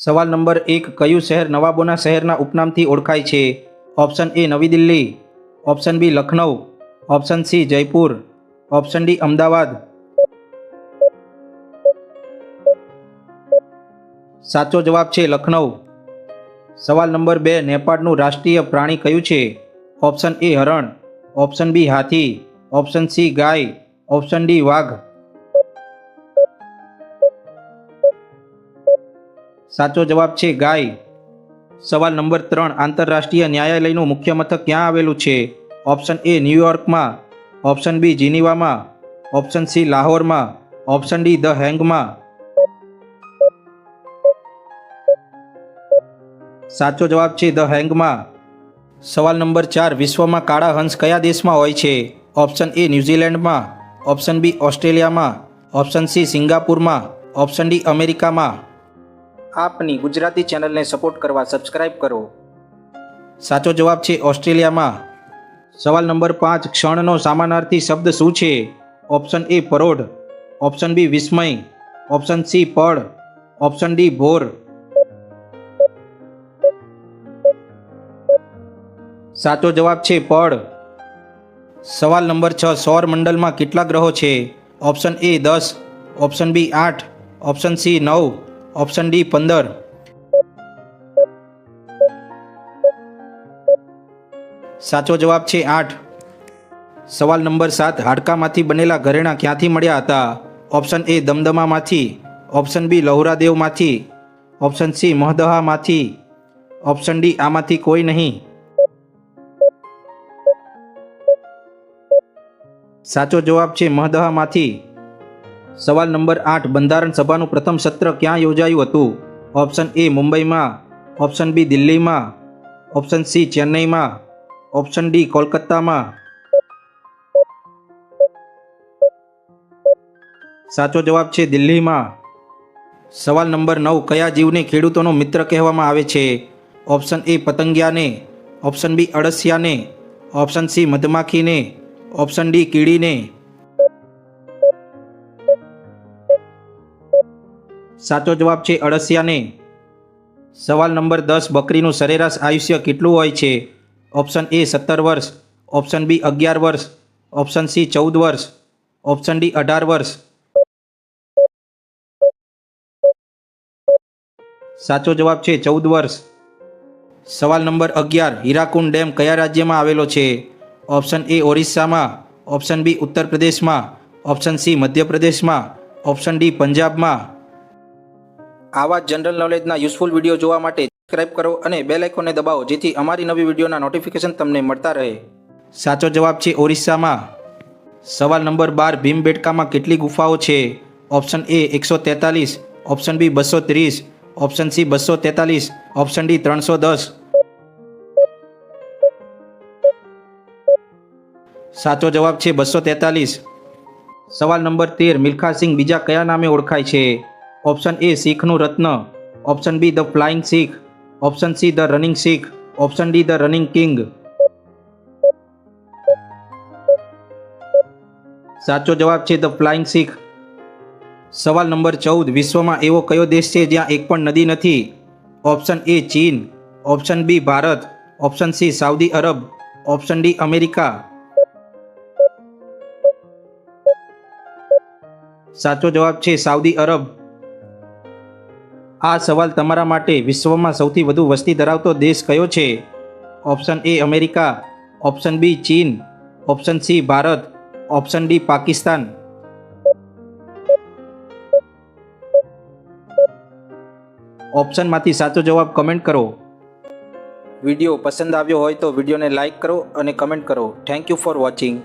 સવાલ નંબર 1 કયું શહેર નવાબોના શહેરના ઉપનામથી ઓળખાય છે? Option A Navi Delhi, option B Lucknow, option C Jaipur, option D Ahmedabad. સાચો જવાબ છે લખનઉ. સવાલ નંબર 2 નેપાળનું રાષ્ટ્રીય પ્રાણી કયું છે? ઓપ્શન એ હરણ, ઓપ્શન બી હાથી, ઓપ્શન સી ગાય, ઓપ્શન ડી વાઘ. સાચો જવાબ છે ગાય. સવાલ નંબર 3 આંતરરાષ્ટ્રીય ન્યાયાલયનું મુખ્ય મથક ક્યાં આવેલું છે? ઓપ્શન એ ન્યૂયોર્કમાં, ઓપ્શન બી જીનીવામાં, ઓપ્શન સી લાહોરમાં, ઓપ્શન ડી ધ હેંગમાં. સાચો જવાબ છે ધ હેંગમાં. સવાલ નંબર 4 વિશ્વમાં કાળા હંસ કયા દેશમાં હોય છે? ઓપ્શન એ ન્યૂઝીલેન્ડમાં, ઓપ્શન બી ઓસ્ટ્રેલિયામાં, ઓપ્શન સી સિંગાપુરમાં, ઓપ્શન ડી અમેરિકામાં. આપની ગુજરાતી ચેનલને સપોર્ટ કરવા સબસ્ક્રાઇબ કરો. સાચો જવાબ છે ઓસ્ટ્રેલિયામાં. સવાલ નંબર 5 ક્ષણનો સમાનાર્થી શબ્દ શું છે? ઓપ્શન એ પરોઢ, ઓપ્શન બી વિસ્મય, ઓપ્શન સી પળ, ઓપ્શન ડી ભોર. સાચો જવાબ છે પળ. સવાલ નંબર 6 સૌરમંડળમાં કેટલા ગ્રહો છે? Option A 10, option B 8, option C 9, option D 15. સાચો જવાબ છે 8. સવાલ નંબર 7 હાડકામાંથી બનેલા ઘરેણાં ક્યાંથી મળ્યા હતા? ઓપ્શન એ દમદમામાંથી, ઓપ્શન બી લહુરાદેવમાંથી, ઓપ્શન સી મહદહામાંથી, ઓપ્શન ડી આમાંથી કોઈ નહીં. સાચો જવાબ છે મહદહામાંથી. સવાલ નંબર 8 બંધારણ સભાનું પ્રથમ સત્ર ક્યાં યોજાયું હતું? ઓપ્શન એ મુંબઈમાં, ઓપ્શન બી દિલ્હીમાં, ઓપ્શન સી ચેન્નઈમાં, ઓપ્શન ડી કોલકાતામાં. સાચો જવાબ છે દિલ્હીમાં. સવાલ નંબર 9 કયા જીવને ખેડૂતોનો મિત્ર કહેવામાં આવે છે? ઓપ્શન એ પતંગિયાને, ઓપ્શન બી અળસિયાને, ઓપ્શન સી મધમાખીને, ઓપ્શન ડી કીડીને. સાચો જવાબ છે અળસિયાને. સવાલ નંબર 10 બકરીનું સરેરાશ આયુષ્ય કેટલું હોય છે? ઓપ્શન એ 17 વર્ષ, ઓપ્શન બી 11 વર્ષ, ઓપ્શન સી 14 વર્ષ, ઓપ્શન ડી 18 વર્ષ. સાચો જવાબ છે 14 વર્ષ. સવાલ નંબર 11 હીરાકુંડ ડેમ કયા રાજ્યમાં આવેલો છે? ઓપ્શન એ ઓરિસ્સામાં, ઓપ્શન બી ઉત્તર પ્રદેશમાં, ઓપ્શન સી મધ્યપ્રદેશમાં, ઓપ્શન ડી પંજાબમાં. આવા જનરલ નોલેજના યુઝફુલ વિડીયો જોવા માટે સબસ્ક્રાઇબ કરો અને બેલ આઇકોનને દબાવો જેથી અમારી નવી વિડીયોના નોટિફિકેશન તમને મળતા રહે. સાચો જવાબ છે ઓરિસ્સામાં. સવાલ નંબર 12 ભીમબેટકામાં કેટલી ગુફાઓ છે? Option A 143, option B 230, option C 243, option D 310. સાચો જવાબ છે 243. સવાલ નંબર 13 મિલ્ખા સિંહ બીજા કયા નામે ઓળખાય છે? Option A શીખનું Ratna, option B the flying Sikh, option see the running Sikh, option D the running king. સાચો જવાબ છે ધ ફ્લાઇંગ શીખ. સવાલ નંબર 14 વિશ્વમાં એવો કયો દેશ છે જ્યાં એક પણ નદી નથી? ઓપ્શન એ ચીન, option B Bharat, option C Saudi Arab, option D America. સાચો જવાબ છે સાઉદી અરબ. આ સવાલ તમારા માટે વિશ્વમાં સૌથી વધુ વસ્તી ધરાવતો દેશ કયો છે? Option A America, option B ચીન, option C Bharat, option D Pakistan. ઓપ્શનમાંથી સાચો જવાબ કમેન્ટ કરો. વિડીયો પસંદ આવ્યો હોય તો વિડીયોને લાઇક કરો અને કમેન્ટ કરો. Thank you for watching.